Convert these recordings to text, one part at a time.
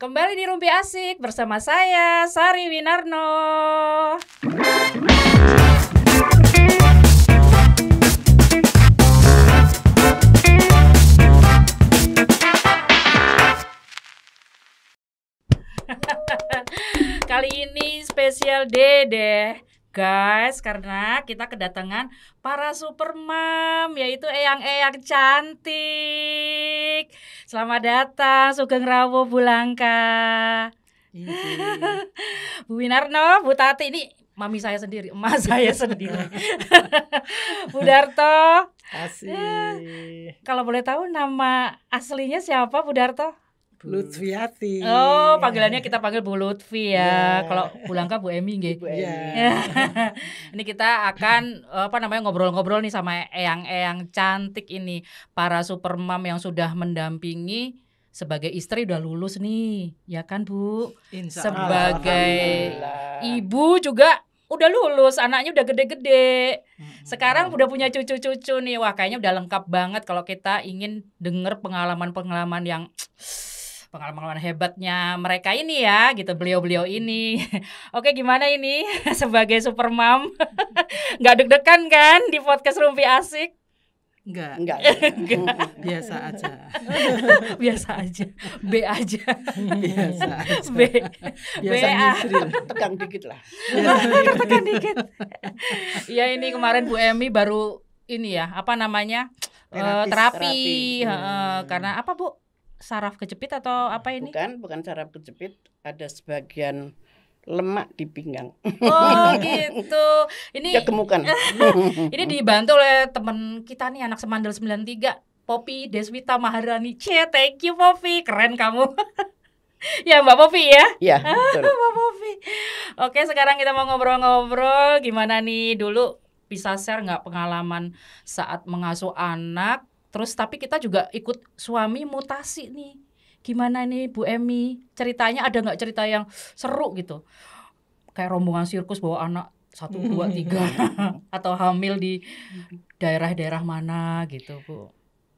Kembali di Rumpi Asik bersama saya, Sari Winarno. Kali ini spesial deh guys, karena kita kedatangan para supermam, yaitu eyang-eyang cantik. Selamat datang Sugeng Rawuh Bulangka. Bu Winarno, Bu Tati, ini mami saya sendiri, emak saya sendiri. Bu Darto. Asik. Kalau boleh tahu nama aslinya siapa, Bu Darto? Lutfiati. Oh, panggilannya kita panggil Bu Lutfi ya. Yeah. Kalau Bulangka Bu Emi nggih. Iya. Ini kita akan ngobrol-ngobrol nih sama eyang-eyang cantik ini, para supermam yang sudah mendampingi sebagai istri udah lulus nih, ya kan Bu? Insya Sebagai Allah. ibu juga udah lulus, anaknya udah gede-gede. Sekarang udah punya cucu-cucu nih. Wah, kayaknya udah lengkap banget kalau kita ingin denger pengalaman-pengalaman yang pengalaman hebatnya mereka ini ya, gitu, beliau-beliau ini. Oke, gimana ini sebagai supermam? Nggak deg-degan kan di podcast Rumpi Asik? Enggak. Biasa aja. Biasa aja. B aja. Biasa aja. B. Biasa BA. nyisril. Tegang dikit lah. Tekan dikit. Iya, ini kemarin Bu Emi baru ini ya, apa namanya? Terapi. Karena apa, Bu? Saraf kejepit atau apa ini? Bukan saraf kejepit, ada sebagian lemak di pinggang. Oh gitu. Ini Kegemukan. ini dibantu oleh teman kita nih, anak Semandel 93, Poppy Deswita Maharani. Thank you Poppy, keren kamu. Ya Mbak Poppy ya. Iya, betul. Mbak Poppy. Oke, sekarang kita mau ngobrol-ngobrol gimana nih, dulu bisa share nggak pengalaman saat mengasuh anak? Terus tapi kita juga ikut suami mutasi nih. Gimana nih Bu Emi? Ceritanya ada nggak cerita yang seru gitu? Kayak rombongan sirkus bawa anak 1, 2, 3 atau hamil di daerah-daerah mana gitu, Bu?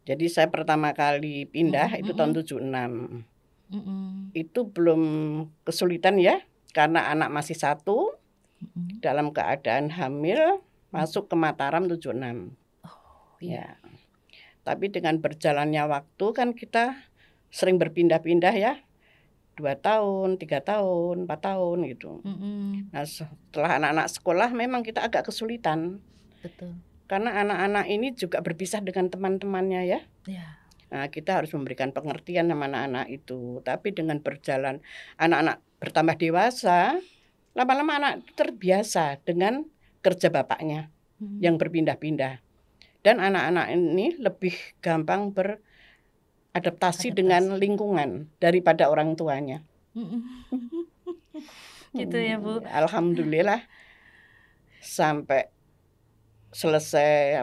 Jadi saya pertama kali pindah itu tahun 76. Itu belum kesulitan ya, karena anak masih 1, dalam keadaan hamil, masuk ke Mataram 76. Oh iya. Ya. Tapi dengan berjalannya waktu kan kita sering berpindah-pindah ya, 2 tahun, 3 tahun, 4 tahun gitu. Nah, setelah anak-anak sekolah memang kita agak kesulitan. Betul. Karena anak-anak ini juga berpisah dengan teman-temannya ya. Ya. Nah, kita harus memberikan pengertian sama anak-anak itu. Tapi dengan berjalan anak-anak bertambah dewasa, lama-lama anak terbiasa dengan kerja bapaknya yang berpindah-pindah. Dan anak-anak ini lebih gampang beradaptasi dengan lingkungan daripada orang tuanya. Gitu ya Bu. Alhamdulillah sampai selesai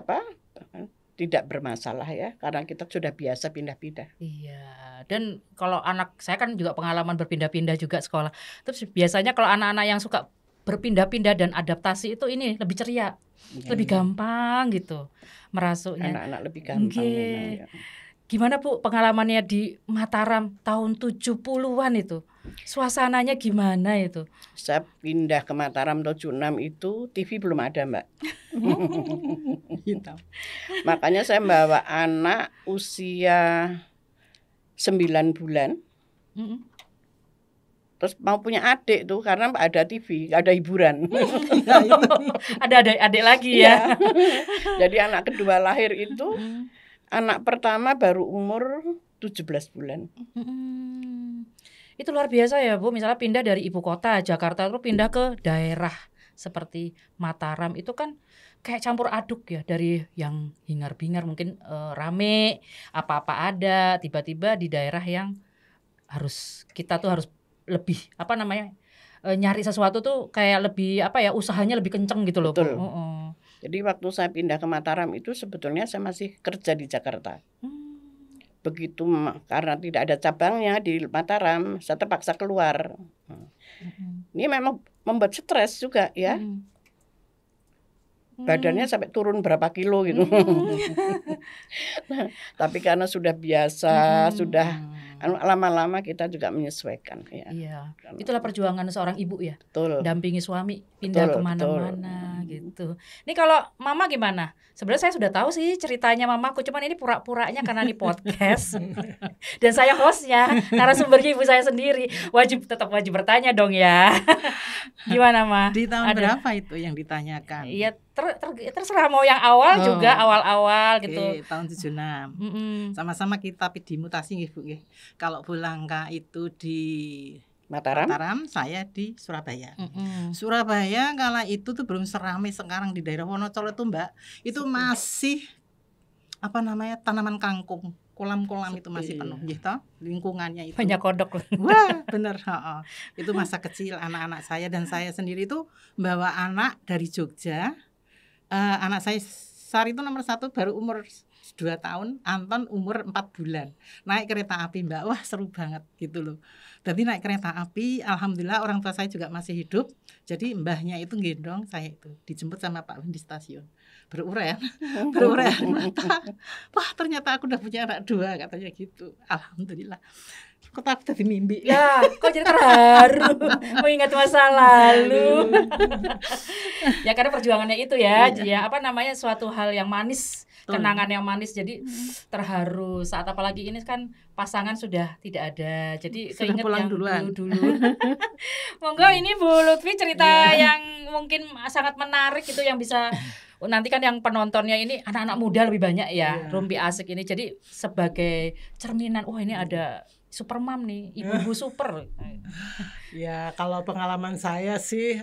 tidak bermasalah ya, karena kita sudah biasa pindah-pindah. Iya, dan kalau anak saya kan juga pengalaman berpindah-pindah juga sekolah. Terus biasanya kalau anak-anak yang suka berpindah-pindah dan adaptasi itu ini lebih ceria, lebih gampang gitu merasuknya. Anak-anak lebih gampang memang, ya. Gimana Bu pengalamannya di Mataram tahun 70-an itu? Suasananya gimana itu? Saya pindah ke Mataram 76 itu TV belum ada, Mbak. Makanya saya bawa anak usia 9 bulan. Terus mau punya adik tuh karena ada TV, ada hiburan. Ada adik lagi ya. Jadi anak kedua lahir itu, anak pertama baru umur 17 bulan. Itu luar biasa ya Bu, misalnya pindah dari ibu kota Jakarta terus pindah ke daerah seperti Mataram, itu kan kayak campur aduk ya, dari yang hingar-bingar mungkin rame, apa-apa ada, tiba-tiba di daerah yang kita tuh harus lebih nyari sesuatu tuh kayak lebih usahanya lebih kenceng gitu loh. Betul. Jadi waktu saya pindah ke Mataram itu sebetulnya saya masih kerja di Jakarta. Begitu karena tidak ada cabangnya di Mataram, saya terpaksa keluar. Ini memang membuat stres juga ya. Badannya sampai turun berapa kilo gitu. Tapi karena sudah biasa, sudah Lama-lama kita juga menyesuaikan ya. Iya. Itulah perjuangan seorang ibu ya. Betul. Dampingi suami pindah kemana-mana gitu. Ini kalau Mama gimana? Sebenarnya saya sudah tahu sih ceritanya Mamaku, cuman ini pura-puranya karena ini podcast dan saya hostnya, narasumbernya ibu saya sendiri, tetap wajib bertanya dong ya. Gimana Ma? Di tahun berapa itu yang ditanyakan? Iya, terserah mau yang awal juga awal-awal gitu. Oke, tahun 76. Sama-sama kita dimutasi nggih Bu nggih. Kalau Bulangka itu di Mataram, saya di Surabaya. Surabaya kala itu tuh belum seramai sekarang di daerah Wonocolo itu Mbak. Itu masih tanaman kangkung. Kolam-kolam itu masih penuh gitu, lingkungannya itu. Banyak kodok. Wah, bener. Itu masa kecil anak-anak saya dan saya sendiri itu bawa anak dari Jogja. Anak saya Sari itu nomor 1 baru umur 2 tahun, Anton umur 4 bulan. Naik kereta api Mbak, wah seru banget gitu loh. Jadi naik kereta api, alhamdulillah orang tua saya juga masih hidup. Jadi mbahnya itu gendong saya itu, dijemput sama Pak Win di stasiun. Berurai mata. Wah ternyata aku udah punya anak 2 katanya gitu. Alhamdulillah. Kok tak tadi mimpi. Ya, kok jadi terharu mengingat masa lalu. Ya karena perjuangannya itu ya, suatu hal yang manis, kenangan yang manis, jadi terharu saat apalagi ini kan pasangan sudah tidak ada, jadi keinget yang dulu. Monggo ini Bu Lutfi cerita yang mungkin sangat menarik itu yang bisa nanti kan yang penontonnya ini anak-anak muda lebih banyak ya, Rumpi Asik ini jadi sebagai cerminan, ini ada Supermam nih, ibu-ibu super. Ya kalau pengalaman saya sih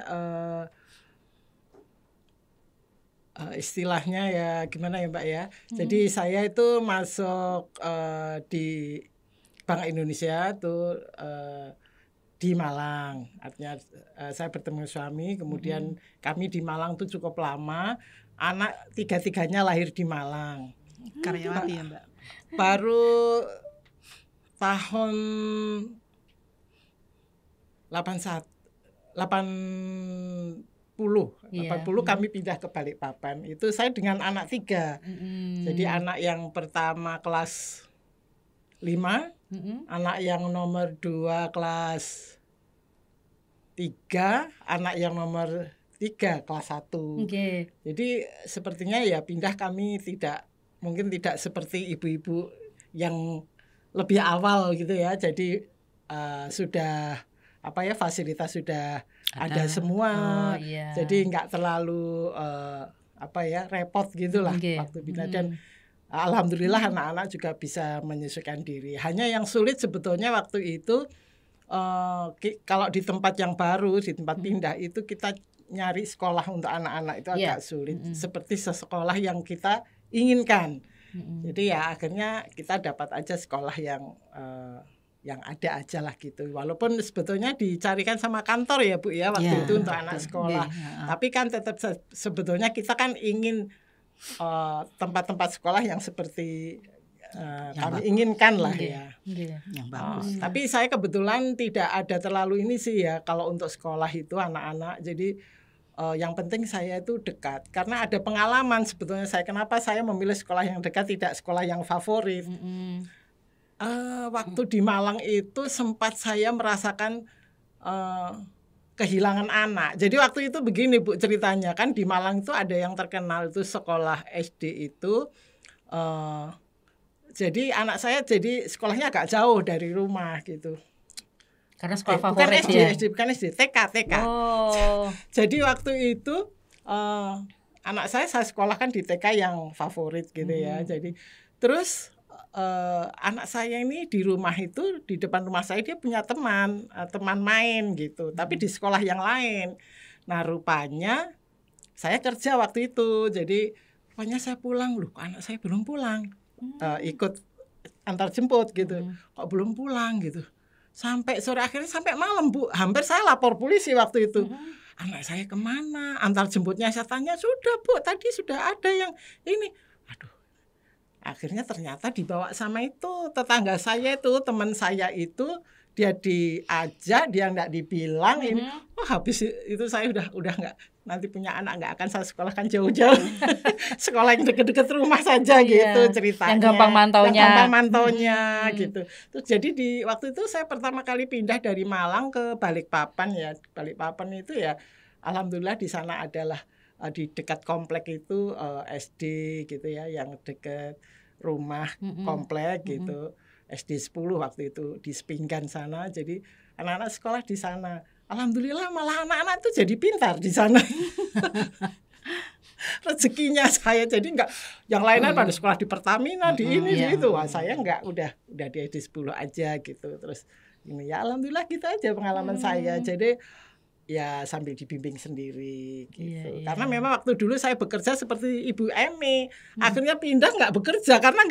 istilahnya ya gimana ya Mbak ya. Jadi saya itu masuk di Bank Indonesia tuh di Malang. Artinya saya bertemu suami, kemudian kami di Malang tuh cukup lama. Anak 3-3-nya lahir di Malang. Karyawati ya Mbak. Baru tahun 80 kami pindah ke Balikpapan. Itu saya dengan anak 3. Jadi anak yang pertama kelas 5, anak yang nomor 2 kelas 3, anak yang nomor 3 kelas 1. Jadi sepertinya ya pindah kami mungkin tidak seperti ibu-ibu yang lebih awal gitu ya. Jadi sudah fasilitas sudah ada semua. Jadi nggak terlalu repot gitulah waktu pindah. Dan alhamdulillah anak-anak juga bisa menyesuaikan diri. Hanya yang sulit sebetulnya waktu itu kalau di tempat yang baru, di tempat pindah itu kita nyari sekolah untuk anak-anak itu agak sulit. Seperti sekolah yang kita inginkan. Jadi ya akhirnya kita dapat aja sekolah yang ada aja lah gitu. Walaupun sebetulnya dicarikan sama kantor ya Bu ya waktu itu untuk anak sekolah. Tapi kan tetap sebetulnya kita kan ingin tempat-tempat sekolah yang seperti kami inginkan lah ya. Yang bagus. Tapi saya kebetulan tidak ada terlalu ini sih ya kalau untuk sekolah itu anak-anak. Jadi yang penting saya itu dekat karena ada pengalaman sebetulnya kenapa saya memilih sekolah yang dekat, tidak sekolah yang favorit. Waktu di Malang itu sempat saya merasakan kehilangan anak. Jadi waktu itu begini Bu ceritanya, kan di Malang itu ada yang terkenal itu sekolah SD itu jadi anak saya jadi sekolahnya agak jauh dari rumah gitu. Karena sekolah favorit bukan SD, TK. Jadi waktu itu anak saya sekolahkan di TK yang favorit gitu ya. Jadi terus anak saya ini di rumah itu, di depan rumah saya dia punya teman main gitu. Tapi di sekolah yang lain. Nah rupanya saya kerja waktu itu. Jadi rupanya saya pulang, loh anak saya belum pulang. Ikut antar jemput gitu. Kok belum pulang gitu. Sampai sore, akhirnya sampai malam Bu, hampir saya lapor polisi waktu itu. Anak saya kemana? Antar jemputnya saya tanya, sudah Bu, tadi sudah ada yang ini. Aduh, akhirnya ternyata dibawa sama itu tetangga saya itu, teman saya itu dia diajak, dia nggak dibilang ini, habis itu saya udah nggak, nanti punya anak nggak akan saya sekolahkan jauh-jauh, sekolah yang deket-deket rumah saja gitu ceritanya. Yang gampang mantaunya. Gitu. Terus jadi di waktu itu saya pertama kali pindah dari Malang ke Balikpapan ya. Balikpapan itu ya, alhamdulillah di sana adalah di dekat komplek itu SD gitu ya, yang dekat rumah komplek gitu. SD 10 waktu itu di Sepinggan sana, jadi anak-anak sekolah di sana. Alhamdulillah malah anak-anak tuh jadi pintar di sana. Rezekinya saya, jadi enggak yang lainnya pada sekolah di Pertamina, di ini di itu. Wah, saya enggak, udah di SD 10 aja gitu. Terus ini ya alhamdulillah gitu aja pengalaman saya. Jadi ya sambil dibimbing sendiri gitu. Karena memang waktu dulu saya bekerja seperti Ibu Emi, akhirnya pindah nggak bekerja karena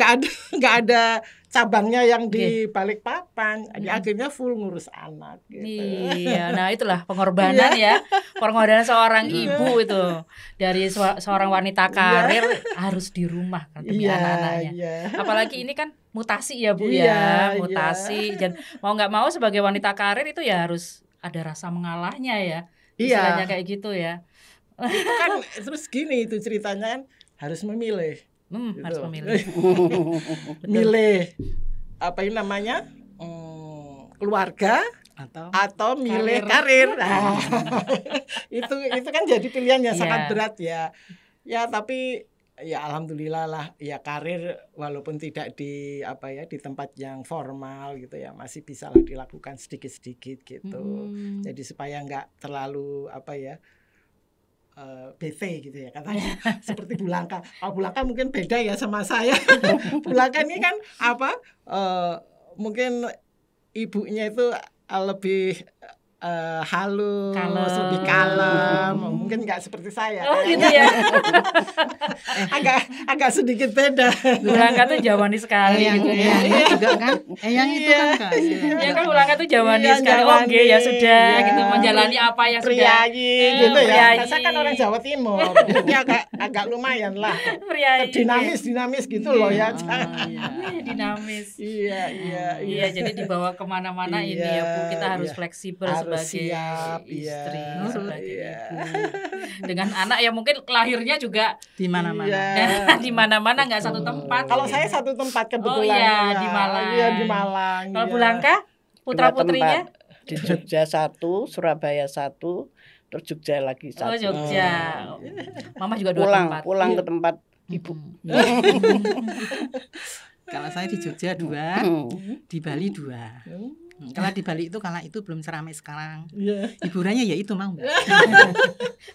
nggak ada cabangnya yang di Balikpapan. Jadi akhirnya full ngurus anak gitu. Iya, nah itulah pengorbanan ya. Pengorbanan seorang ibu itu. Dari seorang wanita karir harus di rumah kan demi anak-anaknya. Apalagi ini kan mutasi ya Bu mutasi. Dan mau nggak mau sebagai wanita karir itu ya harus ada rasa mengalahnya ya, istilahnya kayak gitu ya. Itu kan terus gini itu ceritanya kan harus memilih. Gitu. Harus memilih. Milih apa ini namanya keluarga atau milih karir. Nah, itu kan jadi pilihan yang sangat berat ya. Ya tapi ya alhamdulillah lah ya, karir walaupun tidak di di tempat yang formal gitu ya, masih bisa lah dilakukan sedikit-sedikit gitu. Jadi supaya nggak terlalu BT gitu ya katanya. Seperti Bulangka. Bulangka mungkin beda ya sama saya. Bulangka ini kan mungkin ibunya itu lebih halus, lebih kalem, mungkin nggak seperti saya. Gitu ya. agak sedikit beda. Bulangka tuh jawani sekali gitu ya. Juga kan, yang itu kan Kak. Ya kan Bulangka tuh jawani sekali. Oke ya sudah gitu, menjalani apa yang sudah. Gitu ya. Saya kan orang Jawa Timur, jadi agak lumayan lah. Dinamis gitu loh ya. Dinamis. Iya. Jadi dibawa kemana-mana ini ya Bu, kita harus fleksibel sebagai istri, sebagai ibu. Dengan anak ya mungkin lahirnya juga di mana-mana. Di mana-mana nggak satu tempat. Kalau saya satu tempat kebetulan. Oh iya, di Malang. Iya, di Malang. Kalau Bulangka putra-putrinya di Jogja 1, Surabaya 1, terus Jogja lagi 1. Oh, Jogja. Mama juga 2 tempat. Pulang ke tempat ibu. Kalau saya di Jogja 2, di Bali 2. Kalau di Bali itu belum seramai sekarang. Hiburannya ya itu mau Mbak.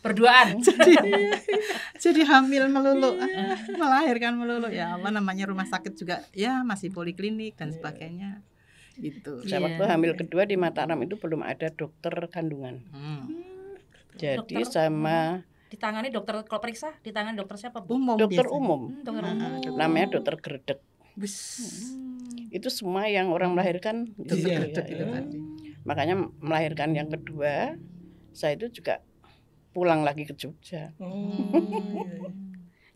Berduaan. Jadi hamil melulu, melahirkan melulu ya. Namanya rumah sakit juga ya masih poliklinik dan sebagainya. Gitu. Saya waktu hamil kedua di Mataram itu belum ada dokter kandungan. Jadi dokter, sama ditangani dokter, kalau periksa ditangani dokter siapa Bu? Dokter umum. Namanya dokter Gerdek. Itu semua yang orang melahirkan makanya melahirkan yang kedua saya itu juga pulang lagi ke Jogja.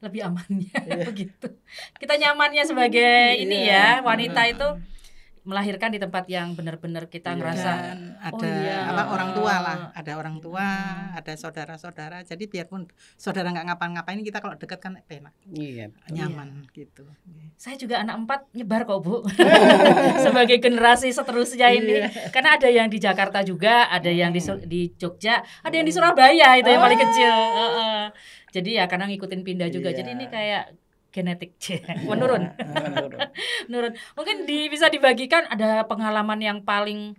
Lebih amannya begitu. Kita nyamannya sebagai ini ya, wanita itu melahirkan di tempat yang benar-benar kita ngerasa ada orang tua lah, ada orang tua, ada saudara-saudara. Jadi biarpun saudara nggak ngapa-ngapain, kita kalau dekat kan enak, nyaman gitu. Saya juga anak 4 nyebar kok Bu. Sebagai generasi seterusnya ini, karena ada yang di Jakarta juga, ada yang di Jogja, ada yang di Surabaya itu yang paling kecil. Jadi ya kadang ngikutin pindah juga. Jadi ini kayak genetik menurun. Mungkin bisa dibagikan ada pengalaman yang paling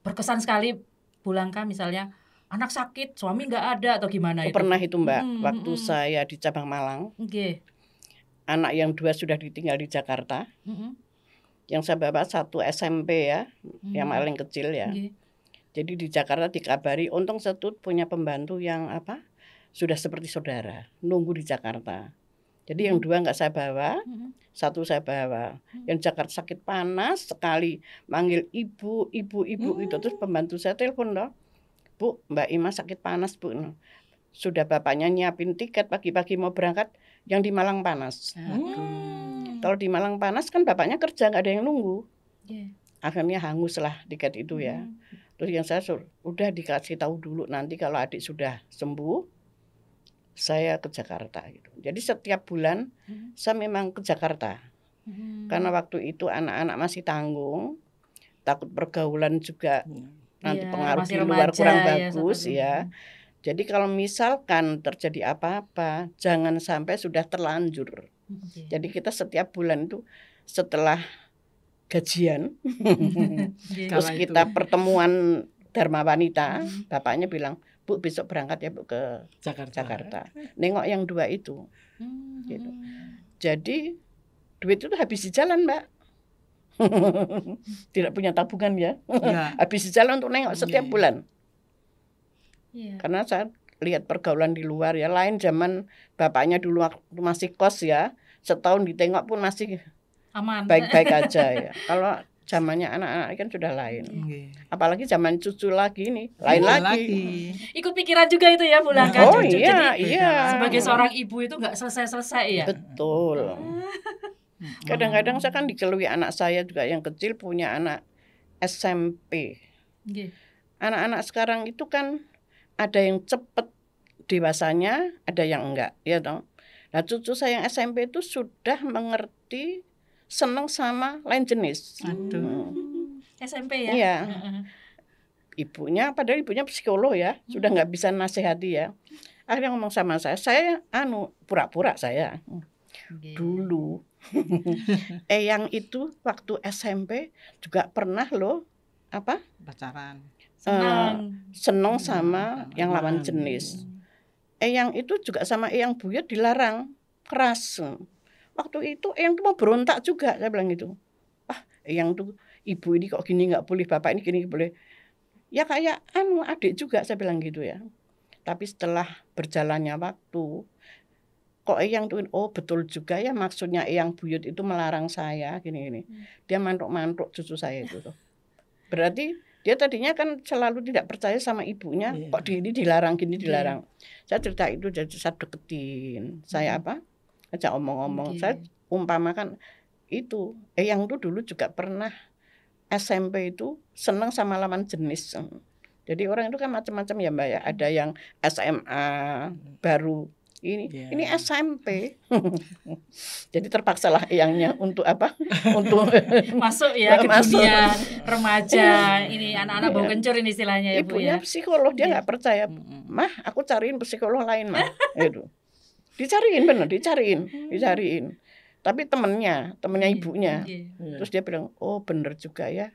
berkesan sekali Bulangka, misalnya anak sakit, suami nggak ada atau gimana itu? Pernah itu Mbak, waktu saya di cabang Malang. Anak yang 2 sudah ditinggal di Jakarta. Yang saya bawa 1 SMP ya, yang paling kecil ya. Jadi di Jakarta dikabari, untung satu punya pembantu yang sudah seperti saudara, nunggu di Jakarta. Jadi yang 2 nggak saya bawa, 1 saya bawa. Yang Jakarta sakit panas sekali, manggil ibu itu. Terus pembantu saya telepon loh, Bu, Mbak Ima sakit panas Bu. Sudah bapaknya nyiapin tiket pagi-pagi mau berangkat, yang di Malang panas. Kalau di Malang panas kan bapaknya kerja, nggak ada yang nunggu. akhirnya hangus lah tiket itu ya. Terus yang saya udah dikasih tahu dulu, nanti kalau adik sudah sembuh saya ke Jakarta gitu. Jadi setiap bulan saya memang ke Jakarta. Karena waktu itu anak-anak masih tanggung, takut pergaulan juga nanti pengaruh di luar kurang bagus ya. Jadi kalau misalkan terjadi apa-apa, jangan sampai sudah terlanjur. Jadi kita setiap bulan itu setelah gajian, terus kita pertemuan Dharma Wanita, bapaknya bilang, Bu besok berangkat ya Bu ke Jakarta. Nengok yang 2 itu. Gitu. Jadi duit itu habis di jalan Mbak. Tidak punya tabungan ya. Habis di jalan untuk nengok setiap bulan. Karena saya lihat pergaulan di luar ya, lain zaman bapaknya dulu waktu masih kos ya, setahun ditengok pun masih aman, baik-baik aja ya. Kalau zamannya anak-anak kan sudah lain. Apalagi zaman cucu lagi nih, lain lagi. Ikut pikiran juga itu ya pulang kan cucu. Iya, jadi sebagai seorang ibu itu nggak selesai-selesai ya. Betul. Kadang-kadang saya kan dikelui anak saya juga yang kecil punya anak SMP. Anak-anak sekarang itu kan ada yang cepet dewasanya, ada yang enggak, ya toh. Nah, cucu saya yang SMP itu sudah mengerti, senang sama lain jenis. SMP ya? Iya. Padahal ibunya psikolog ya, sudah nggak bisa nasihati ya. Akhirnya ngomong sama saya pura-pura saya. Dulu Eyang itu waktu SMP juga pernah loh pacaran. Seneng sama yang lawan jenis. Eyang itu juga sama Eyang Buyut dilarang keras. Waktu itu Eyang tuh mau berontak juga, saya bilang gitu. Eyang tuh ibu ini kok gini nggak boleh, bapak ini gini nggak boleh. Ya kayak adik juga, saya bilang gitu ya. Tapi setelah berjalannya waktu, kok Eyang tuh betul juga ya, maksudnya Eyang Buyut itu melarang saya gini-gini. Dia mantuk-mantuk cucu saya itu tuh. Berarti dia tadinya kan selalu tidak percaya sama ibunya, kok ini dilarang, gini dilarang. Saya cerita itu, jadi saya deketin. Saya ajak omong-omong. Saya umpamakan itu. Eyang tuh dulu juga pernah SMP itu senang sama lawan jenis. Jadi orang itu kan macam-macam ya Mbak ya. Ada yang SMA baru. Ini SMP. Jadi terpaksalah Eyangnya untuk untuk masuk ya ke dunia remaja. Ini anak-anak bau kencur ini istilahnya ya Bu ya. Ibunya psikolog, dia nggak percaya. Mah, aku cariin psikolog lain mah. Itu. Dicariin. Tapi temennya ibunya. Terus dia bilang, "Oh, bener juga ya.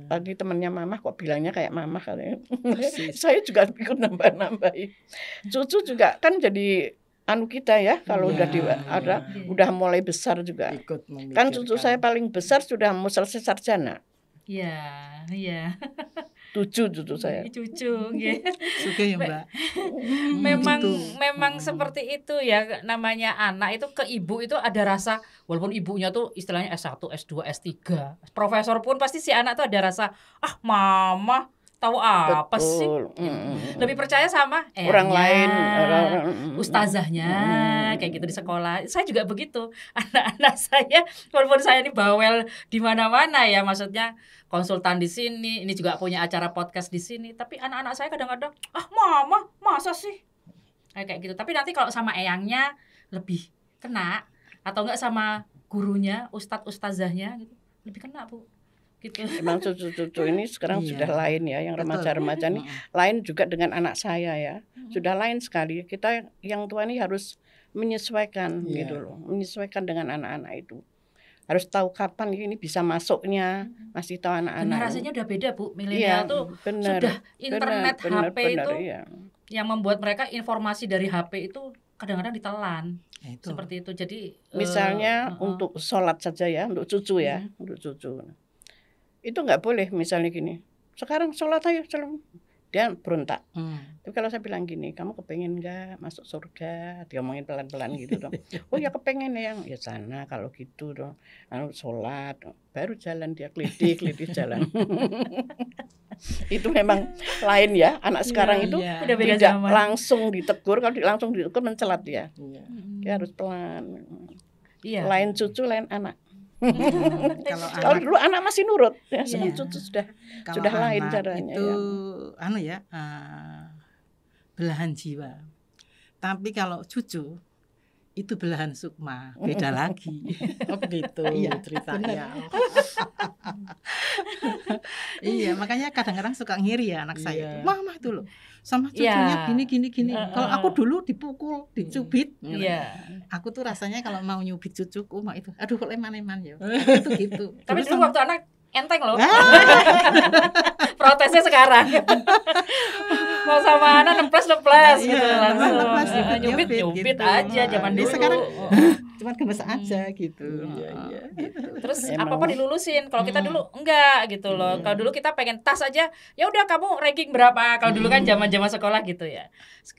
Tadi temannya mama kok bilangnya kayak mama katanya." Saya juga ikut nambah-nambahin. Cucu juga kan jadi kita ya, kalau udah mulai besar juga. Kan cucu saya paling besar sudah mau selesai sarjana. Iya. 7 cucu saya. Cucu, Suka ya Mbak. Memang seperti itu ya, namanya anak itu ke ibu itu ada rasa, walaupun ibunya tuh istilahnya S1, S2, S3, profesor pun pasti si anak tuh ada rasa, mama tahu apa sih? Lebih percaya sama orang lain, ustazahnya kayak gitu di sekolah. Saya juga begitu. Anak-anak saya, walaupun saya ini bawel di mana-mana ya, maksudnya konsultan di sini, ini juga punya acara podcast di sini, tapi anak-anak saya kadang-kadang, mama, masa sih? Kayak gitu. Tapi nanti kalau sama eyangnya lebih kena, atau enggak sama gurunya, ustazahnya gitu, lebih kena Bu. Gitu. Emang cucu-cucu ini sekarang sudah lain ya, yang remaja-remaja ini lain juga dengan anak saya ya, sudah lain sekali. Kita yang tua ini harus menyesuaikan gitu loh, menyesuaikan dengan anak-anak itu. Harus tahu kapan ini bisa masuknya, masih tahu anak-anak. Generasinya udah beda Bu, milenial tuh sudah internet, HP itu yang membuat mereka informasi dari HP itu kadang-kadang ditelan. Seperti itu. Jadi misalnya untuk sholat saja ya, untuk cucu ya, untuk cucu. Itu nggak boleh misalnya gini, sekarang sholat ayo, dia berontak. Tapi kalau saya bilang gini, kamu kepengen nggak masuk surga? Dia ngomongin pelan-pelan gitu dong. Oh ya kepengen ya sana kalau gitu dong, sholat baru jalan, dia keliti jalan. Itu memang lain ya, anak sekarang itu tidak langsung ditegur, kalau langsung ditegur mencelat dia. Dia harus pelan. Lain cucu lain anak. Kalau dulu anak masih nurut, ya sebelum cucu sudah lain anak caranya. Itu ya. Belahan jiwa. Tapi kalau cucu itu belahan sukma, beda lagi. Oh begitu ceritanya. Iya, makanya kadang-kadang suka ngiri ya anak saya. Mama itu loh, sama Iya. cucunya gini. Kalau aku dulu dipukul, dicubit. Iya. Aku tuh rasanya kalau mau nyubit cucuku mah itu, aduh kok eman-eman ya. Itu gitu. Tapi dulu waktu anak enteng loh. Protesnya sekarang. Mau sama anak neples gitu langsung. Nyubit aja zaman dulu. Sekarang cuma gemes aja gitu. Terus apa-apa dilulusin. Kalau kita dulu enggak gitu loh. Kalau dulu kita pengen tas aja, ya udah kamu ranking berapa. Kalau dulu kan zaman-zaman sekolah gitu ya.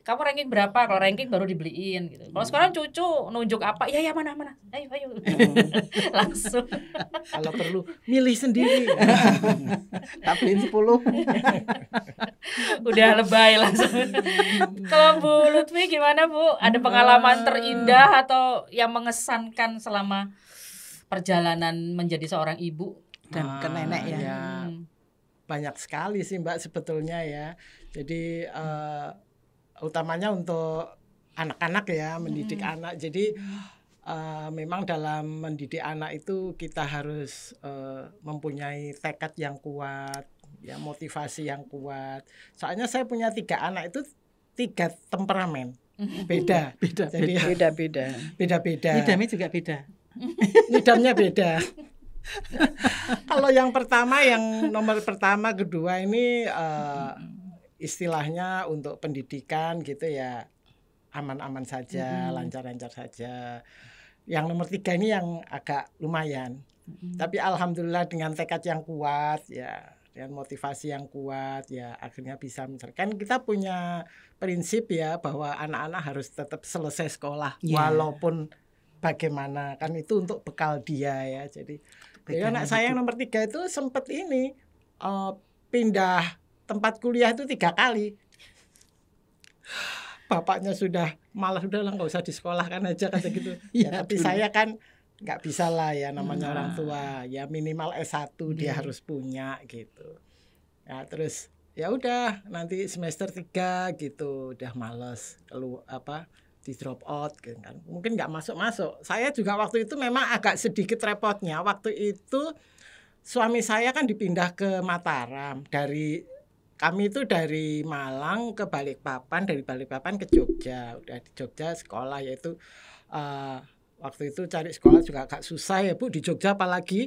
Kamu ranking berapa? Kalau ranking baru dibeliin gitu. Kalau sekarang cucu nunjuk apa? Ya mana. Ayo. Langsung. Kalau perlu milih sendiri. Tak beliin 10. Udah lebay langsung. Kalau Bu Lutfi gimana Bu? Ada pengalaman terindah atau yang mengesankan selama perjalanan menjadi seorang ibu dan ke nenek ya? Banyak sekali sih Mbak sebetulnya ya. Jadi utamanya untuk anak-anak ya, mendidik anak. Jadi memang dalam mendidik anak itu kita harus mempunyai tekad yang kuat, ya motivasi yang kuat. Soalnya saya punya 3 anak itu 3 temperamen, beda. Jadi beda. Nidamnya juga beda. Nidamnya beda. Kalau yang pertama, yang nomor pertama, kedua ini istilahnya untuk pendidikan gitu ya aman-aman saja, lancar-lancar saja. Yang nomor 3 ini yang agak lumayan. Tapi alhamdulillah dengan tekad yang kuat ya, dengan motivasi yang kuat ya akhirnya bisa kan kita punya prinsip ya bahwa anak-anak harus tetap selesai sekolah walaupun bagaimana, kan itu untuk bekal dia ya. Jadi anak saya yang nomor 3 itu sempat ini pindah tempat kuliah itu 3 kali. Bapaknya sudah malah lah nggak usah disekolahkan aja kata gitu. Ya, tapi saya kan nggak bisa lah ya, namanya orang tua ya, minimal S1 dia harus punya gitu. Ya terus ya udah nanti semester 3 gitu udah males di drop out gitu kan. Mungkin nggak masuk. Saya juga waktu itu memang agak sedikit repotnya. Waktu itu suami saya kan dipindah ke Mataram, kami itu dari Malang ke Balikpapan, dari Balikpapan ke Jogja. Udah di Jogja sekolah, yaitu waktu itu cari sekolah juga agak susah ya Bu, di Jogja apalagi.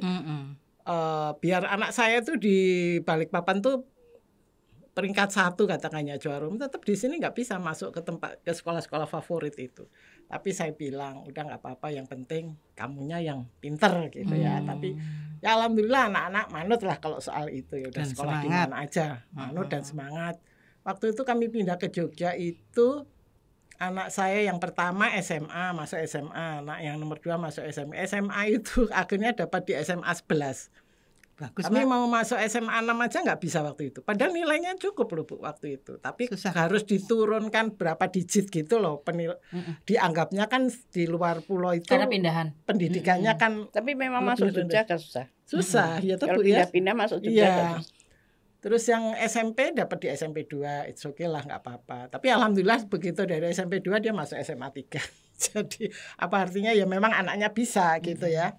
Biar anak saya tuh di Balikpapan tuh peringkat 1 katakannya juara umum, tetap di sini nggak bisa masuk ke sekolah-sekolah favorit itu. Tapi saya bilang udah nggak apa-apa, yang penting kamunya yang pinter gitu ya. Tapi ya alhamdulillah anak-anak manut lah kalau soal itu ya, udah sekolah di mana aja manut dan semangat. Waktu itu kami pindah ke Jogja itu anak saya yang pertama SMA, masuk SMA, anak yang nomor 2 masuk SMA. SMA itu akhirnya dapat di SMA 11. Bagus, kami mau masuk SMA 6 aja nggak bisa waktu itu. Padahal nilainya cukup loh Bu waktu itu. Tapi harus diturunkan berapa digit gitu loh. Dianggapnya kan di luar pulau itu karena pindahan pendidikannya kan. Tapi memang masuk Jogja kan susah. Susah ya tuh Bu ya. Pindah masuk Jogja. Terus yang SMP dapat di SMP 2, it's okay lah, nggak apa-apa. Tapi alhamdulillah begitu dari SMP 2 dia masuk SMA 3. Jadi apa artinya ya memang anaknya bisa gitu ya.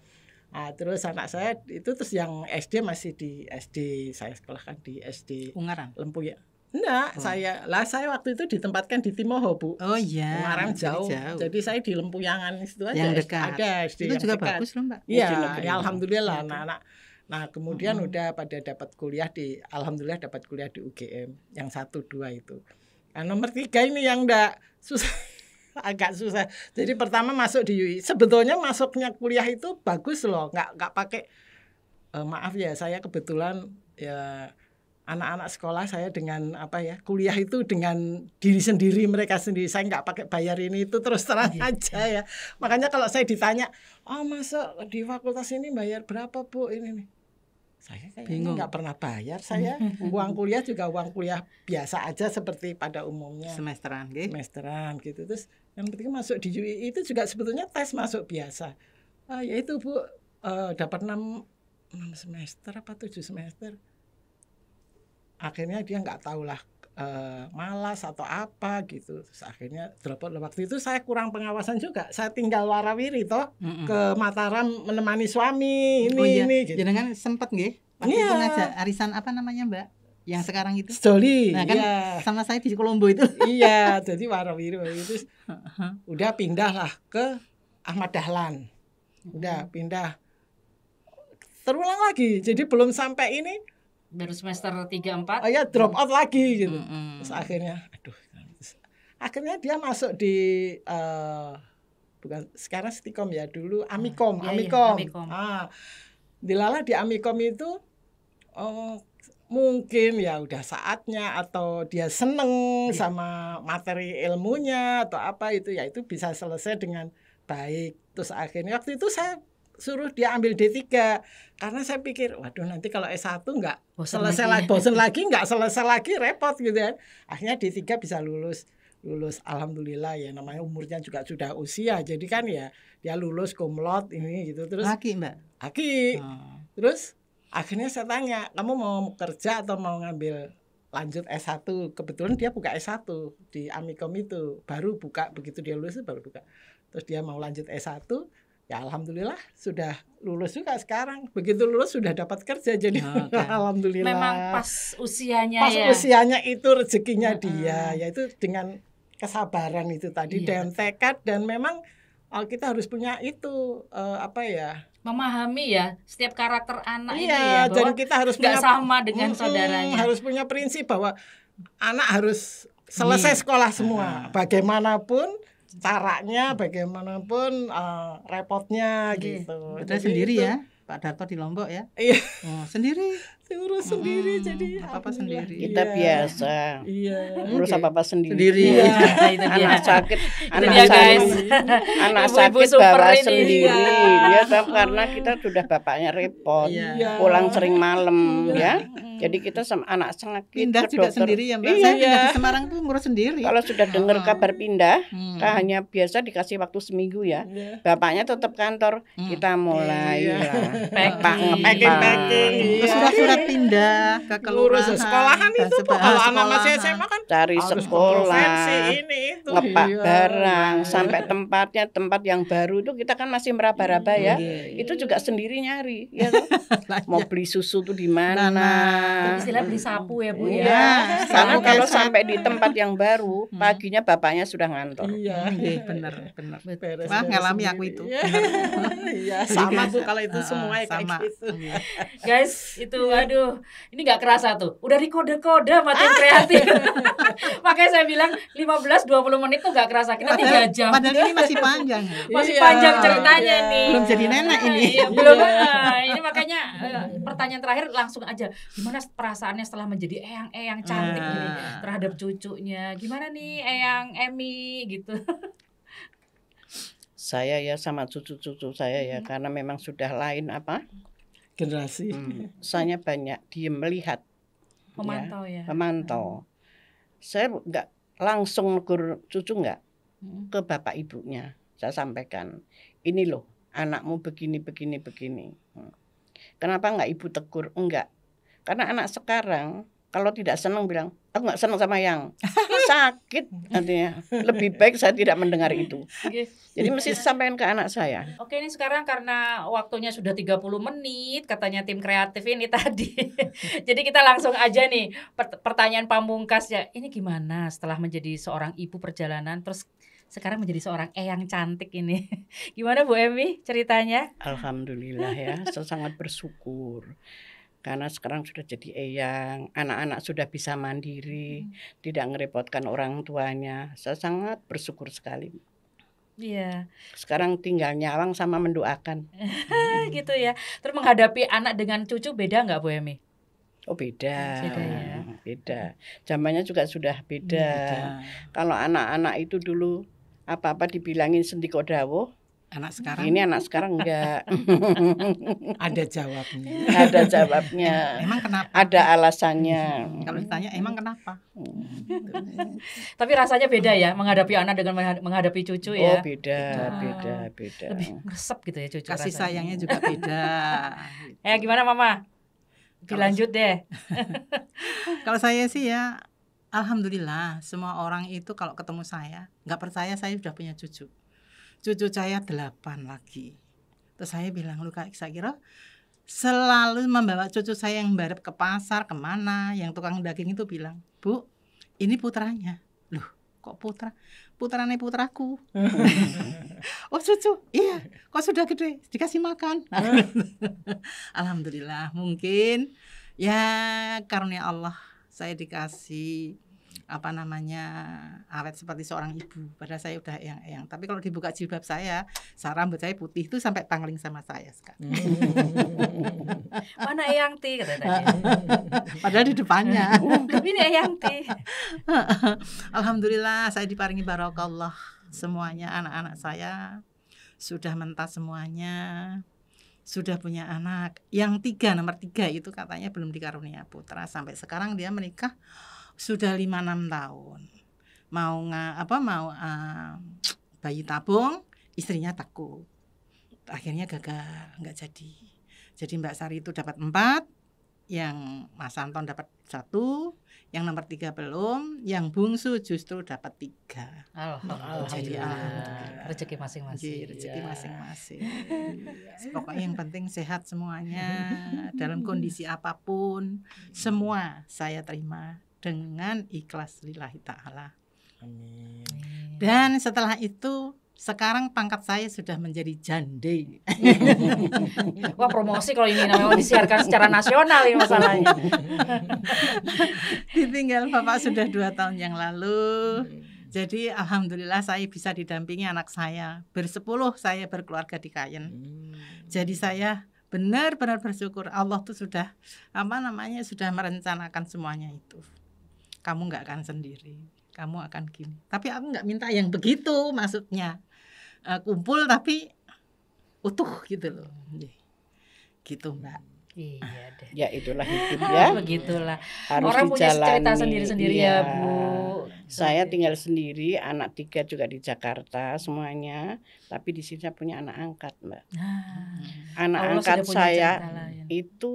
Nah, terus anak saya itu terus yang SD masih di SD, saya sekolahkan di SD Ungaran, Lempu ya. Enggak, saya waktu itu ditempatkan di Timoho Bu. Oh iya. Ungaran jauh. Jadi saya di Lempuyangan itu aja. Yang dekat. Ada SD itu yang juga dekat. Bagus loh Mbak. Iya, ya alhamdulillah anak-anak. Nah kemudian udah pada dapat kuliah alhamdulillah dapat kuliah di UGM yang 1, 2 itu. Nah nomor 3 ini yang enggak susah. Agak susah. Jadi pertama masuk di UI. Sebetulnya masuknya kuliah itu bagus loh. Nggak pakai maaf ya, saya kebetulan ya anak-anak sekolah saya dengan kuliah itu dengan diri sendiri, mereka sendiri. Saya nggak pakai bayar ini itu, terus terang aja ya. Makanya kalau saya ditanya, masuk di fakultas ini bayar berapa Bu ini nih? Saya kayaknya nggak pernah bayar saya. Uang kuliah juga uang kuliah biasa aja seperti pada umumnya. Semesteran gitu. Terus yang penting masuk di UI itu juga sebetulnya tes masuk biasa. Ya itu Bu, dapat 6 semester apa 7 semester. Akhirnya dia nggak tahu lah malas atau apa gitu. Terus akhirnya drop out. Waktu itu saya kurang pengawasan juga. Saya tinggal warawiri toh ke Mataram menemani suami ini gitu. Jenengan sempet nggih? Waktu itu ngajak arisan apa namanya Mbak? Yang sekarang itu? Stoli. Nah kan sama saya di Kolombo itu. Iya, jadi warawiri itu udah pindah lah ke Ahmad Dahlan. Udah pindah. Terulang lagi. Jadi belum sampai ini baru semester 3-4. oh ya drop out lagi gitu. Terus akhirnya dia masuk di bukan sekarang Stikom ya, dulu Amikom. Amikom. Dilala di Amikom itu mungkin ya udah saatnya atau dia seneng sama materi ilmunya atau apa itu ya itu bisa selesai dengan baik. Terus akhirnya waktu itu saya suruh dia ambil D3 karena saya pikir waduh nanti kalau S1 enggak selesai lagi bosen lagi enggak selesai lagi repot gitu kan. Akhirnya D3 bisa lulus alhamdulillah ya, namanya umurnya juga sudah usia jadi kan ya dia lulus cum laude ini gitu. Terus Laki Mbak. Terus akhirnya saya tanya kamu mau kerja atau mau ngambil lanjut S1. Kebetulan dia buka S1 di Amikom itu baru buka, begitu dia lulus baru buka. Terus dia mau lanjut S1 ya alhamdulillah sudah lulus juga sekarang. Begitu lulus sudah dapat kerja jadi alhamdulillah. Memang pas usianya usianya itu rezekinya dia, yaitu dengan kesabaran itu tadi dan tekad dan memang kita harus punya itu memahami ya setiap karakter anak ini ya bahwa dan kita harus nggak sama dengan saudaranya. Harus punya prinsip bahwa anak harus selesai sekolah semua bagaimanapun caranya, bagaimanapun repotnya gitu. Betul sendiri ya Pak Darto di Lombok ya. Iya. Sendiri. Urus sendiri jadi apa sendiri. Kita biasa. Iya. Urus apa sendiri. Iya. Anak sakit, anak Ibu-ibu sakit bawa super ini. sendiri. Ya karena kita sudah bapaknya repot. Pulang sering malam ya. Jadi kita sama anak sakit pindah ke juga dokter. sendiri ya Mbak. Saya pindah di Semarang tuh ngurus sendiri. Kalau sudah dengar kabar pindah, hanya biasa dikasih waktu seminggu ya. Bapaknya tetap kantor. Kita mulai packing. Surat pindah ke kelurahan. Sekolahan itu kalau anak masih SMA kan cari sekolah, itu. ngepak barang sampai tempat yang baru itu kita kan masih meraba-raba ya. Itu juga sendiri nyari ya. Mau beli susu tuh di mana? Istilah beli sapu ya Bu ya. Karena kalau sampai di tempat yang baru, paginya bapaknya sudah ngantor. Iya, benar. Wah, ngalami aku itu. Iya, sama Bu kalau itu semua kayak gitu. Guys, itu aduh, ini nggak kerasa tuh. Udah dikode-kode sama tim kreatif. Makanya saya bilang 15-20 menit tuh nggak kerasa. Kita 3 jam. Padahal ini masih panjang. Masih panjang ceritanya nih. Belum jadi nenek ini. Belum. Ini makanya pertanyaan terakhir langsung aja. Gimana perasaannya setelah menjadi eyang cantik gini terhadap cucunya? Gimana nih eyang Emi gitu? Saya ya sama cucu-cucu saya ya karena memang sudah lain generasi. Saya banyak diem melihat, memantau. Saya nggak langsung negur cucu nggak ke bapak ibunya. Saya sampaikan, ini loh anakmu begini. Kenapa nggak ibu tegur? Enggak, karena anak sekarang kalau tidak senang bilang, aku nggak senang sama yang sakit, artinya lebih baik saya tidak mendengar itu. Jadi mesti sampaikan ke anak saya. Oke, ini sekarang karena waktunya sudah 30 menit katanya tim kreatif ini tadi. Jadi kita langsung aja nih pertanyaan pamungkas ya. Ini gimana setelah menjadi seorang ibu perjalanan terus sekarang menjadi seorang eyang cantik ini. Gimana Bu Emi ceritanya? Alhamdulillah ya, saya sangat bersyukur. Karena sekarang sudah jadi eyang, anak-anak sudah bisa mandiri, tidak ngerepotkan orang tuanya. Saya sangat bersyukur sekali. Iya. Sekarang tinggal nyawang sama mendoakan. Gitu ya. Terus menghadapi anak dengan cucu beda nggak Bu Emi? Oh beda. Ya? Beda. Zamannya juga sudah beda. Kalau anak-anak itu dulu apa-apa dibilangin sendiko dawuh, Anak sekarang Ini anak sekarang enggak. Ada jawabnya. Ada jawabnya. emang kenapa? Ada alasannya. Kalau ditanya emang kenapa? Tapi rasanya beda ya menghadapi anak dengan menghadapi cucu Oh, ya. beda. Lebih ngeresep gitu ya cucu Kasih rasanya. sayangnya juga beda. Gimana Mama? Dilanjut deh. Kalau saya sih ya, alhamdulillah semua orang itu kalau ketemu saya nggak percaya saya sudah punya cucu. Cucu saya 8 lagi. Terus saya bilang, lu Kak, saya kira selalu membawa cucu saya yang barep ke pasar, kemana, yang tukang daging itu bilang, Bu, ini putranya. Loh, kok putra? Putranya putraku. Oh cucu, iya, kok sudah gede, dikasih makan. Alhamdulillah, mungkin ya karunia Allah saya dikasih awet seperti seorang ibu. Padahal saya udah yang tapi kalau dibuka jilbab saya rambut saya putih itu sampai pangling sama saya sekarang. Mana Eyangti katanya. Padahal di depannya. Ini Eyangti. Alhamdulillah saya diparingi barokallah semuanya, anak-anak saya sudah mentas semuanya, sudah punya anak. Yang nomor 3 itu katanya belum dikarunia putra. Sampai sekarang dia menikah sudah 5-6 tahun. Mau bayi tabung, istrinya takut. Akhirnya gagal, nggak jadi. Jadi Mbak Sari itu dapat 4, yang Mas Anton dapat 1, yang nomor 3 belum, yang bungsu justru dapat 3. Alhamdulillah. Jadi alhamdulillah. Rezeki masing-masing. Rezeki masing-masing. Pokoknya yang penting sehat semuanya, dalam kondisi apapun, semua saya terima dengan ikhlas lillahi ta'ala. Amin. Dan setelah itu sekarang pangkat saya sudah menjadi jande. Wah, promosi kalau ini namanya disiarkan secara nasional ini masalahnya. Ditinggal bapak sudah 2 tahun yang lalu. Jadi alhamdulillah saya bisa didampingi anak saya. Bersepuluh saya berkeluarga di Kayen. Jadi saya benar-benar bersyukur Allah tuh sudah sudah merencanakan semuanya itu. Kamu nggak akan sendiri, kamu akan gini. Tapi aku nggak minta yang begitu, maksudnya kumpul tapi utuh gitu loh, gitu Mbak. Iya deh. Ya itulah hidup ya. Begitulah. Harus Orang punya dijalani. cerita sendiri-sendiri Iya. ya Bu. Saya tinggal sendiri, anak 3 juga di Jakarta semuanya. Tapi di sini saya punya anak angkat, Mbak. Anak Allah angkat sudah punya saya cerita lain. itu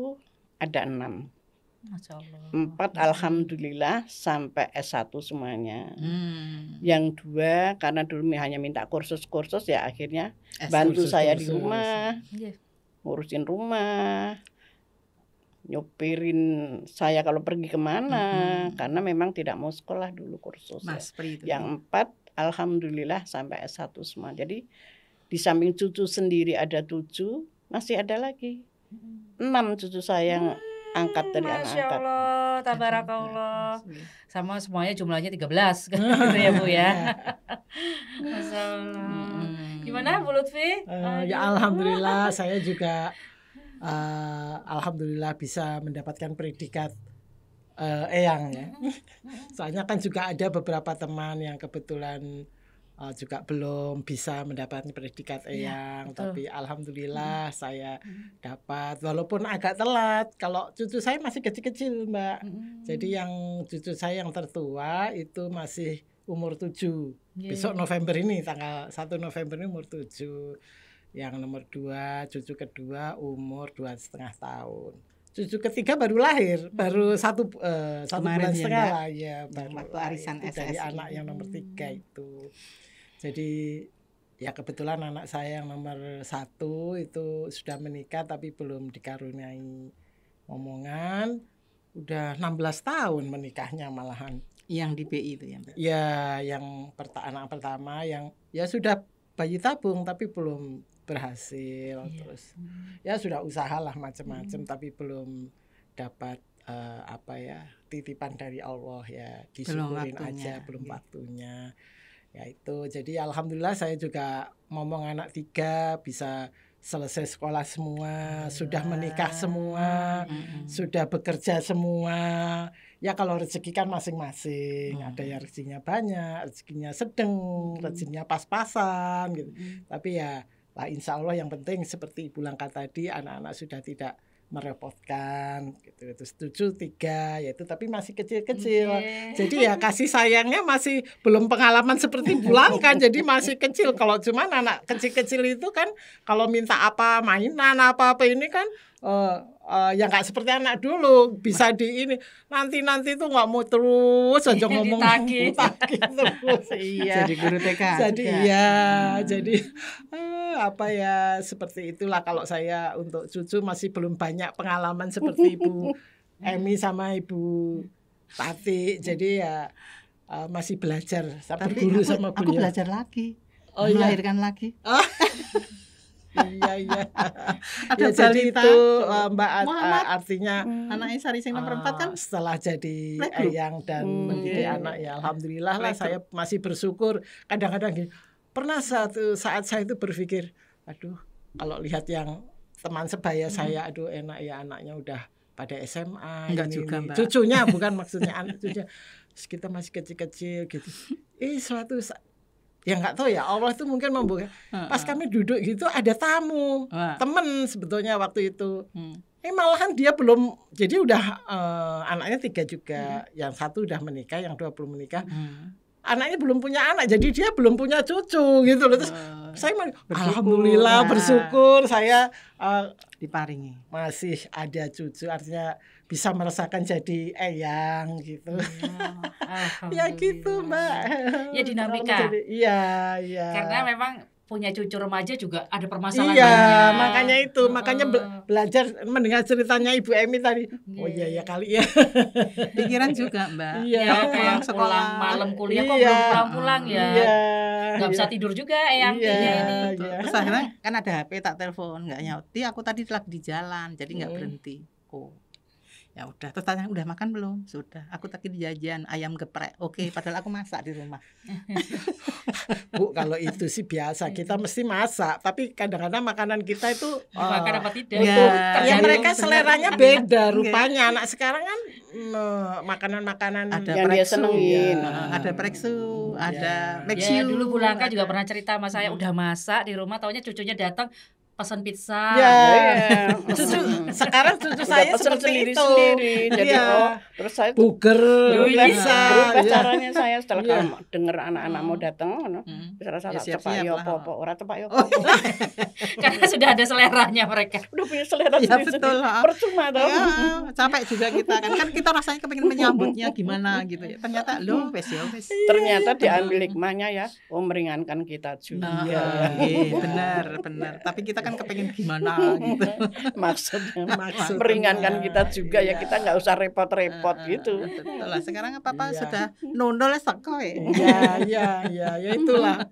ada 6. Masya Allah. 4 alhamdulillah sampai S1 semuanya. Hmm. Yang 2 karena dulu hanya minta kursus-kursus ya akhirnya bantu Kursus-kursus. saya di rumah, Iya. ngurusin rumah, nyupirin saya kalau pergi kemana, karena memang tidak mau sekolah dulu kursus. Ya. Mas Pri itu. Yang 4 alhamdulillah sampai S1 semua. Jadi di samping cucu sendiri ada 7, masih ada lagi 6 cucu saya yang angkat dari anak Masya angkat. Allah, tabarakallah. Sama semuanya jumlahnya 13 gitu ya Bu ya. Masya Allah. Gimana Bu Lutfi? Ya alhamdulillah saya juga alhamdulillah bisa mendapatkan predikat Eyang ya. Soalnya kan juga ada beberapa teman yang kebetulan juga belum bisa mendapatkan predikat Eyang, tapi alhamdulillah saya dapat walaupun agak telat. Kalau cucu saya masih kecil-kecil, Mbak. Jadi yang cucu saya yang tertua itu masih umur 7. Besok November ini tanggal 1 November ini umur 7. Yang nomor 2 cucu kedua umur 2,5 tahun. Cucu ketiga baru lahir, baru satu bulan setengah lah ya, baru waktu arisan dari SSI. anak yang nomor 3 itu. Jadi ya kebetulan anak saya yang nomor 1 itu sudah menikah tapi belum dikaruniai omongan. Udah 16 tahun menikahnya malahan. Yang di BI itu ya Mbak. Ya yang anak pertama yang ya sudah bayi tabung tapi belum berhasil. Terus ya sudah usahalah macam-macam tapi belum dapat titipan dari Allah ya, disyukurin aja belum waktunya. Ya itu jadi alhamdulillah saya juga ngomong anak 3 bisa selesai sekolah semua, sudah menikah semua, sudah bekerja semua. Ya kalau rezeki kan masing-masing, ada yang rezekinya banyak, rezekinya sedang, rezekinya pas-pasan gitu. Tapi ya insya Allah yang penting seperti Ibu Langka tadi, anak-anak sudah tidak merepotkan gitu. Itu setuju 3 yaitu, tapi masih kecil-kecil. Jadi ya kasih sayangnya masih belum pengalaman seperti Bu Langka, jadi masih kecil. Kalau cuman anak kecil-kecil itu kan kalau minta apa mainan apa-apa ini kan ya nggak seperti anak dulu bisa di ini nanti tuh nggak mau terus aja ngomong ditagih terus. Iya. Jadi guru TK. Jadi iya, jadi apa ya seperti itulah. Kalau saya untuk cucu masih belum banyak pengalaman seperti Ibu Emi sama Ibu Tati. Jadi ya masih belajar sampai guru sama beliau. Aku belajar lagi. Melahirkan lagi. Iya. Ada ya, jadi cerita itu Mbak artinya anaknya Sari sing nomor 4 kan setelah jadi eyang dan mendidik anak ya alhamdulillah lah, saya masih bersyukur. Kadang-kadang gini, pernah satu saat saya itu berpikir, aduh kalau lihat yang teman sebaya saya, aduh enak ya anaknya udah pada SMA. Enggak juga, Mbak. Cucunya bukan maksudnya anak cucunya. Kita masih kecil-kecil gitu. Suatu ya nggak tahu ya, Allah itu mungkin membuka. Pas kami duduk gitu ada tamu, temen sebetulnya waktu itu. Malahan dia belum, jadi udah anaknya 3 juga, yang 1 udah menikah, yang 2 belum menikah. Anaknya belum punya anak, jadi dia belum punya cucu gitu loh. Terus saya alhamdulillah bersyukur saya diparingi masih ada cucu, artinya bisa merasakan jadi eyang gitu. Ya gitu Mbak. Ya dinamika. Iya. Karena memang punya cucu remaja juga ada permasalahan iya, banyak. makanya itu, makanya belajar mendengar ceritanya Ibu Emi tadi. Oh iya kali ya. Pikiran juga Mbak. Iya, kayak pulang malam kuliah kok belum pulang-pulang ya. Nggak bisa tidur juga eyangnya ini. Terus akhirnya kan ada HP, tak telepon, nggak nyauti, aku tadi lagi di jalan, jadi nggak berhenti. Ya udah, terus tanya udah makan belum? Sudah. Aku tadi jajan ayam geprek. Oke, padahal aku masak di rumah. Bu, kalau itu sih biasa, kita mesti masak. Tapi kadang-kadang makanan kita itu makan apa tidak? Ya mereka seleranya beda rupanya. Anak sekarang kan makanan-makanan yang dia senengin. Ada preksu, ada meksiu. Ya, dulu Bu Langka juga pernah cerita sama saya, udah masak di rumah, taunya cucunya datang pesan pizza. Ya. Sekarang cucu saya seperti itu. Jadi terus saya burger bisa. Berubah caranya saya setelah kalau dengar anak-anak mau datang, rasa cepak yo apa ora cepak yo. Karena sudah ada seleranya mereka. Udah punya selera ya, betul. Percuma toh. Ya, capek juga kita kan kita rasanya kepengin menyambutnya gimana gitu ya. Ternyata wes. Ternyata diambil hikmahnya ya, meringankan kita juga. Benar. Tapi kita kan kepengen gimana gitu. Maksudnya meringankan kita juga ya, kita nggak usah repot-repot gitu. Betul lah, sekarang apa sudah nondol seko ya itulah.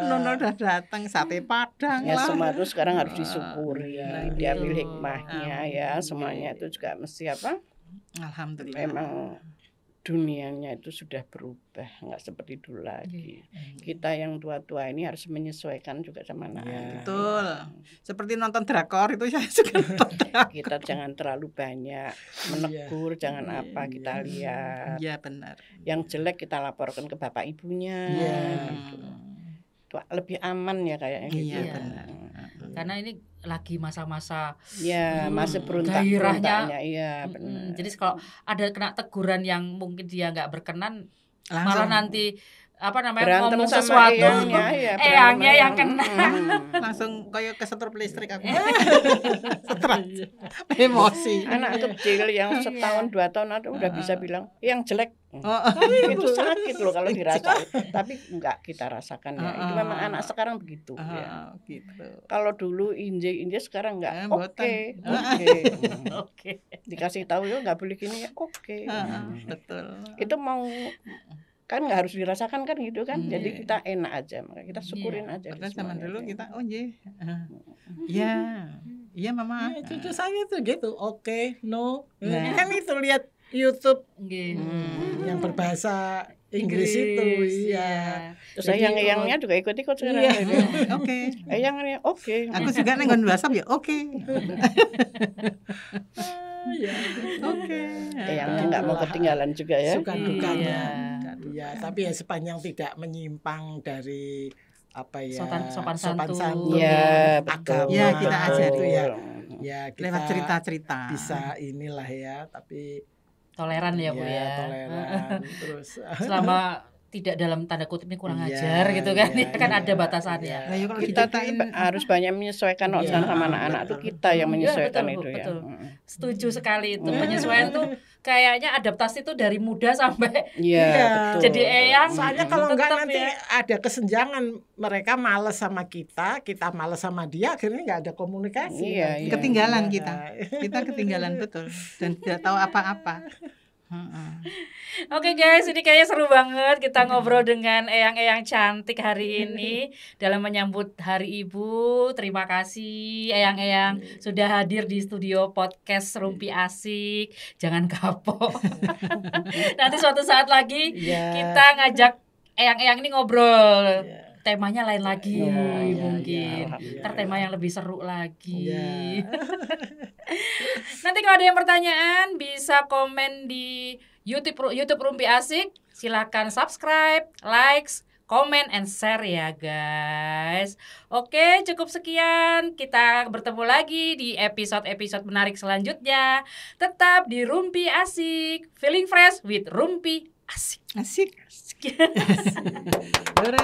Nondol udah datang, sate padang ya, lah. semua itu sekarang harus disyukuri, diambil hikmahnya ya, semuanya itu juga mesti apa? Alhamdulillah. Memang dunianya itu sudah berubah, nggak seperti dulu lagi. Kita yang tua-tua ini harus menyesuaikan juga sama anak. Betul. Seperti nonton drakor itu saya suka nonton drakor. Kita jangan terlalu banyak menegur, jangan apa kita lihat. Iya benar. Yang jelek kita laporkan ke bapak ibunya. Gitu. Lebih aman ya kayaknya gitu. Iya benar. Karena ini lagi masa-masa masa gairahnya. Iya benar. Jadi kalau ada kena teguran yang mungkin dia nggak berkenan, langsung malah nanti ngomong sama sesuatu eyangnya yang kena. Langsung kayak kesetrum listrik aku. Stres, emosi. Anak kecil yang setahun 2 tahun udah bisa bilang yang jelek. Itu sakit loh kalau dirasain. Tapi enggak kita rasakan ya. Itu memang anak sekarang begitu ya. Gitu. Kalau dulu inje sekarang enggak. Oke. Dikasih tahu ya enggak boleh gini ya. Oke. Betul. Itu mau kan nggak harus dirasakan kan gitu kan. Jadi kita enak aja, maka kita syukurin aja. Padahal zaman dulu kita iya mama. Cucu saya tuh gitu, oke, no. Kan itu lihat YouTube yang berbahasa Inggris itu, iya. Terus eyangnya juga ikut-ikut sekarang. Oke. Eyangnya oke. Aku juga nenggon WhatsApp ya oke. Oke. Eyangnya nggak mau ketinggalan juga ya. Suka dukanya. Ya, tapi ya sepanjang tidak menyimpang dari apa ya, sopan santun. Ya, agama. betul. Ya, kita ajari. Itu ya. Ya, kita Lewat cerita-cerita. bisa inilah ya, tapi Toleran ya Bu ya. toleran. Terus Selama tidak dalam tanda kutip ini kurang Iya, ajar gitu kan, iya, kan iya, ada batasannya. iya. Nah, ya kalau Kita diceritain, harus banyak menyesuaikan Iya, sama anak-anak tuh betul. kita yang menyesuaikan betul, itu ya. betul. Setuju sekali itu. Penyesuaian tuh kayaknya adaptasi tuh dari muda sampai Iya, Iya. betul. jadi eyang. soalnya kalau enggak Tetap nanti ya. ada kesenjangan, mereka males sama kita males sama dia, akhirnya nggak ada komunikasi. Iya, nanti. iya. ketinggalan Iya. kita ketinggalan betul dan tidak tahu apa-apa. Oke guys, ini kayaknya seru banget kita ngobrol dengan eyang-eyang cantik hari ini dalam menyambut Hari Ibu. Terima kasih eyang-eyang sudah hadir di studio podcast Rumpi Asik. Jangan kapok. Nanti suatu saat lagi Iya. kita ngajak eyang-eyang ini ngobrol. Iya. Temanya lain lagi Iya, mungkin. iya, Ntar tema yang lebih seru lagi. Iya. Nanti kalau ada yang pertanyaan bisa komen di YouTube Rumpi Asik. Silakan subscribe, likes, comment, and share ya guys. Oke, cukup sekian. Kita bertemu lagi di episode-episode menarik selanjutnya. Tetap di Rumpi Asik. Feeling fresh with Rumpi Asik. Asik. Asik. Hore.